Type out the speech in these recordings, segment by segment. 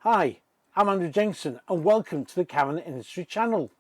Hi, I'm Andrew Jenkinson and welcome to the Caravan Industry channel.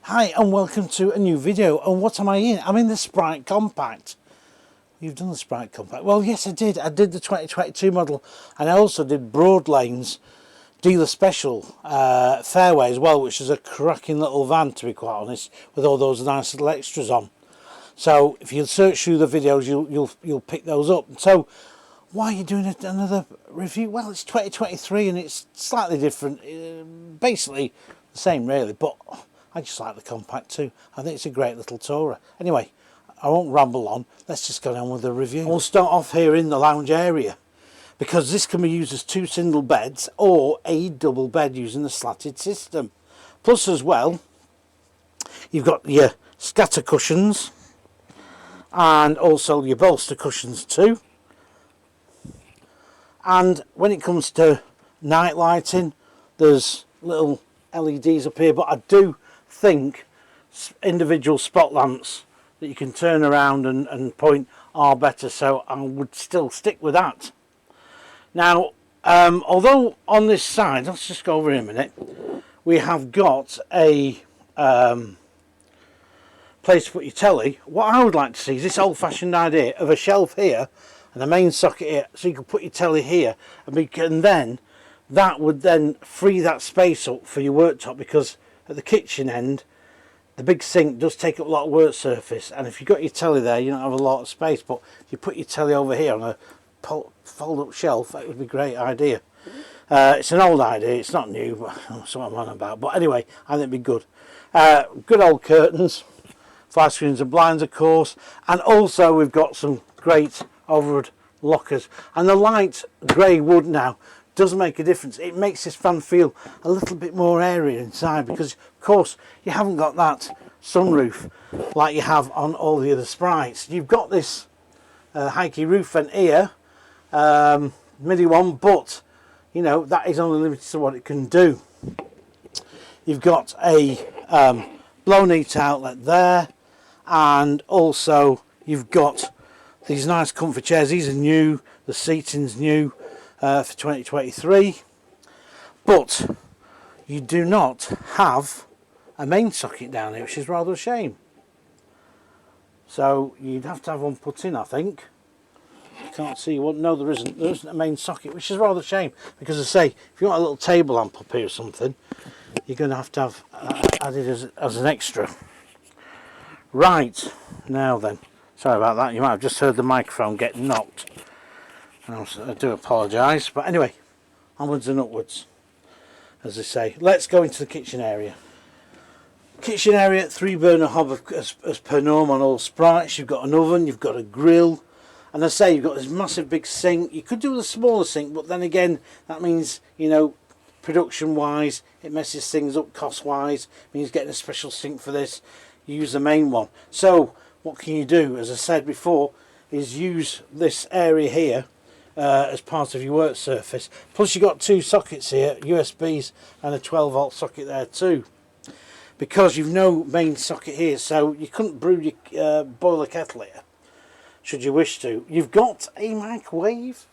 Hi and welcome to a new video. And what am I in? I'm in the Sprite Compact. You've done the Sprite Compact? Well, yes, I did. I did the 2022 model, and I also did Broad Lanes Dealer Special Fairway as well, which is a cracking little van, to be quite honest, with all those nice little extras on. So if you search through the videos, you'll pick those up. So why are you doing another review? Well, it's 2023 and it's slightly different, basically the same really, but I just like the Compact too. I think it's a great little tourer. Anyway, I won't ramble on. Let's just go down with the review. We'll start off here in the lounge area, because this can be used as two single beds or a double bed using the slatted system. Plus as well, you've got your scatter cushions and also your bolster cushions too. And when it comes to night lighting, there's little LEDs up here, but I do think individual spot lamps that you can turn around and point are better, so I would still stick with that. Now, although on this side, let's just go over here a minute, we have got a place to put your telly. What I would like to see is this old-fashioned idea of a shelf here and a main socket here, so you can put your telly here, and then that would then free that space up for your worktop, because at the kitchen end the big sink does take up a lot of work surface, and if you've got your telly there you don't have a lot of space. But if you put your telly over here on a fold up shelf, that would be a great idea. It's an old idea, it's not new, but that's what I'm on about. But anyway, I think it'd be good. Good old curtains, fire screens and blinds of course, and also we've got some great overhead lockers, and the light grey wood now does make a difference. It makes this van feel a little bit more airy inside, because of course you haven't got that sunroof like you have on all the other Sprites. You've got this high-key roof vent here, MIDI one, but you know that is only limited to what it can do. You've got a blow neat outlet there, and also you've got these nice comfy chairs. These are new, the seating's new for 2023, but you do not have a main socket down here, which is rather a shame. So you'd have to have one put in, I think. I can't see one. No, there isn't a main socket, which is rather a shame, because I say if you want a little table lamp up here or something, you're going to have added as an extra. Right, now then, sorry about that, you might have just heard the microphone get knocked. I do apologise, but anyway, onwards and upwards, as they say. Let's go into the kitchen area. Kitchen area, 3-burner hob as per norm on all Sprites. You've got an oven, you've got a grill, and as I say, you've got this massive big sink. You could do with a smaller sink, but then again, that means, you know, production wise it messes things up cost wise, means getting a special sink for this. You use the main one. So what can you do, as I said before, is use this area here as part of your work surface. Plus you've got two sockets here, USBs, and a 12 volt socket there too, because you've no main socket here, so you couldn't brew your boiler kettle here should you wish to. You've got a microwave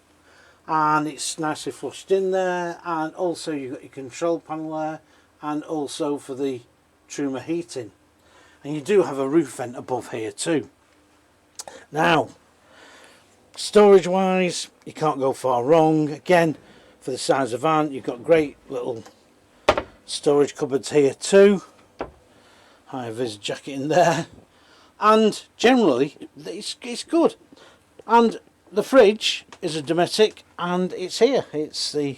and it's nicely flushed in there, and also you've got your control panel there, and also for the Truma heating, and you do have a roof vent above here too. Now storage wise you can't go far wrong. Again, for the size of van, you've got great little storage cupboards here too, high vis jacket in there, and generally it's good. And the fridge is a Dometic, and it's here, it's the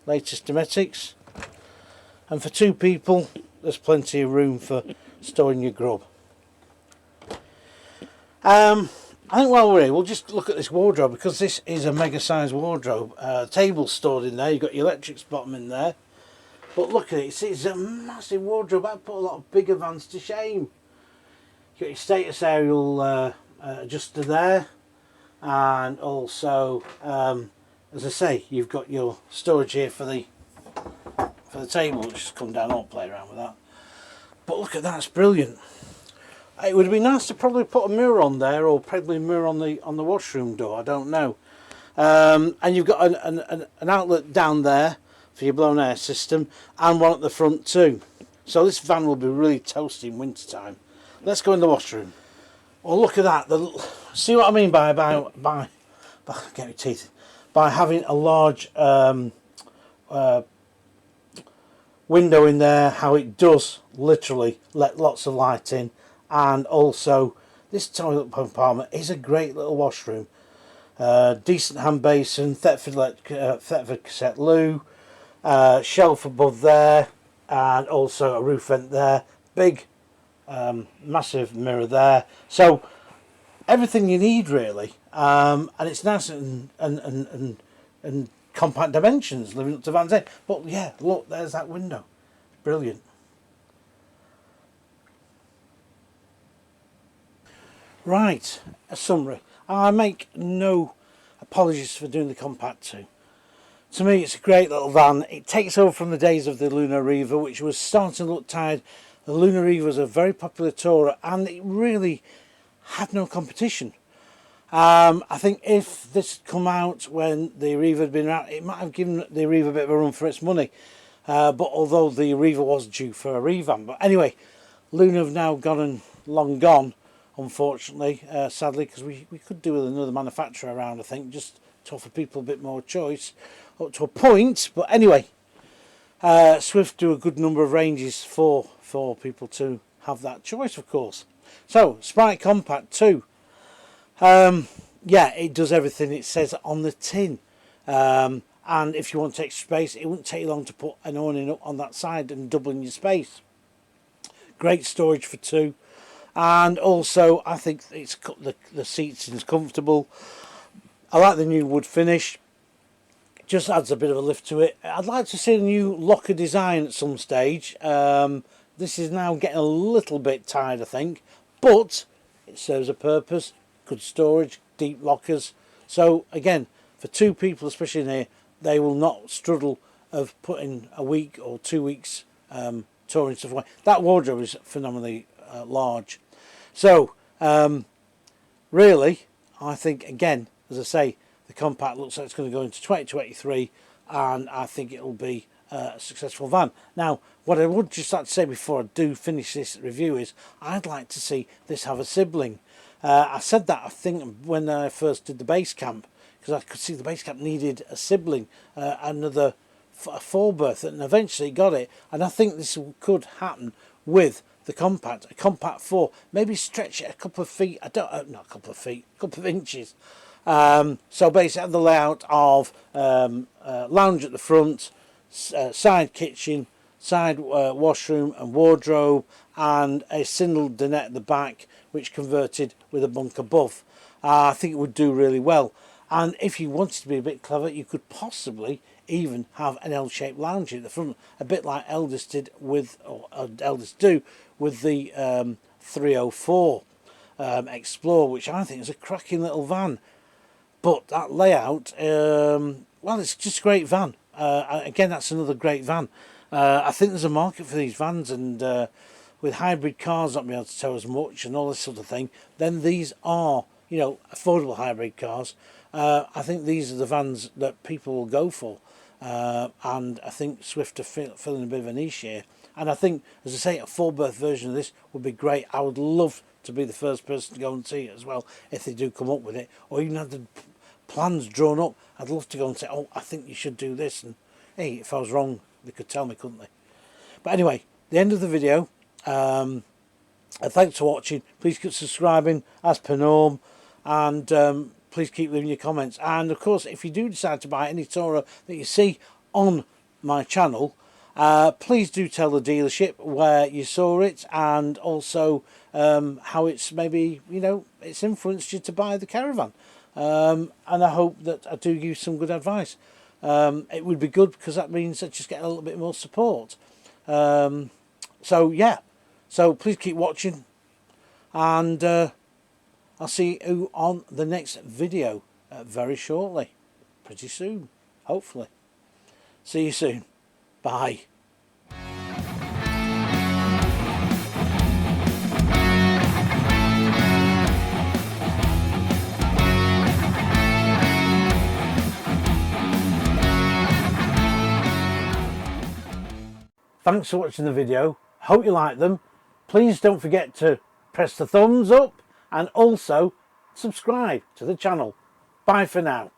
latest Dometics, and for two people there's plenty of room for storing your grub. I think while we're here, we'll just look at this wardrobe, because this is a mega size wardrobe. Table stored in there, you've got your electrics bottom in there, but look at it, it's a massive wardrobe. I put a lot of bigger vans to shame. You've got your status aerial adjuster there, and also as I say, you've got your storage here for the table, which has come down. I'll play around with that, but look at that, it's brilliant. It would be nice to probably put a mirror on there, or probably a mirror on the washroom door, I don't know. And you've got an outlet down there for your blown air system, and one at the front too. So this van will be really toasty in winter time. Let's go in the washroom. Well, look at that. See what I mean by get my teeth, by having a large window in there, how it does literally let lots of light in. And also this toilet compartment is a great little washroom. Decent hand basin, Thetford cassette loo, shelf above there, and also a roof vent there, big massive mirror there, so everything you need really, and it's nice and compact dimensions, living up to Van's End. But yeah, look, there's that window, brilliant. Right, a summary. I make no apologies for doing the Compact 2. To me, it's a great little van. It takes over from the days of the Luna Riva, which was starting to look tired. The Luna Riva was a very popular tourer, and it really had no competition. I think if this had come out when the Riva had been out, it might have given the Riva a bit of a run for its money. But although the Riva was due for a revamp. But anyway, Luna have now gone and long gone, unfortunately, sadly, because we could do with another manufacturer around, I think, just to offer people a bit more choice up to a point. But anyway, Swift do a good number of ranges for people to have that choice, of course. So Sprite Compact 2, yeah, it does everything it says on the tin, and if you want to take space, it wouldn't take you long to put an awning up on that side and doubling your space. Great storage for two. And also I think it's the seating is comfortable. I like the new wood finish, it just adds a bit of a lift to it. I'd like to see a new locker design at some stage. This is now getting a little bit tired, I think, but it serves a purpose. Good storage, deep lockers, so again, for two people especially in here, they will not struggle of putting a week or 2 weeks touring stuff away. That wardrobe is phenomenally large. So really, I think, again, as I say, the Compact looks like it's going to go into 2023, and I think it'll be a successful van. Now, what I would just like to say before I do finish this review is I'd like to see this have a sibling. I said that, I think, when I first did the base camp, because I could see the base camp needed a sibling, another four berth, and eventually got it. And I think this could happen with the Compact, a Compact 4, maybe stretch it a couple of feet, not a couple of feet, a couple of inches. So basically have the layout of lounge at the front, side kitchen, side washroom and wardrobe, and a single dinette at the back, which converted with a bunk above. I think it would do really well. And if you wanted to be a bit clever, you could possibly even have an L-shaped lounge at the front, a bit like Eldest did with, or Eldest do with the 304 Explorer, which I think is a cracking little van. But that layout, well, it's just a great van. Again, that's another great van. I think there's a market for these vans, and with hybrid cars not being able to tow as much and all this sort of thing, then these are, you know, affordable hybrid cars. I think these are the vans that people will go for, and I think Swift are filling a bit of a niche here. And I think, as I say, a 4-berth version of this would be great. I would love to be the first person to go and see it as well, if they do come up with it, or even have the plans drawn up. I'd love to go and say, oh, I think you should do this, and hey, if I was wrong, they could tell me, couldn't they? But anyway, the end of the video. Thanks for watching. Please keep subscribing as per norm, and please keep leaving your comments. And of course, if you do decide to buy any Tourer that you see on my channel, please do tell the dealership where you saw it, and also how it's maybe, you know, it's influenced you to buy the Caravan. And I hope that I do give you some good advice. It would be good, because that means that just get a little bit more support. So yeah, so please keep watching, and I'll see you on the next video very shortly, pretty soon, hopefully. See you soon. Bye. Thanks for watching the video. Hope you like them. Please don't forget to press the thumbs up and also subscribe to the channel. Bye for now.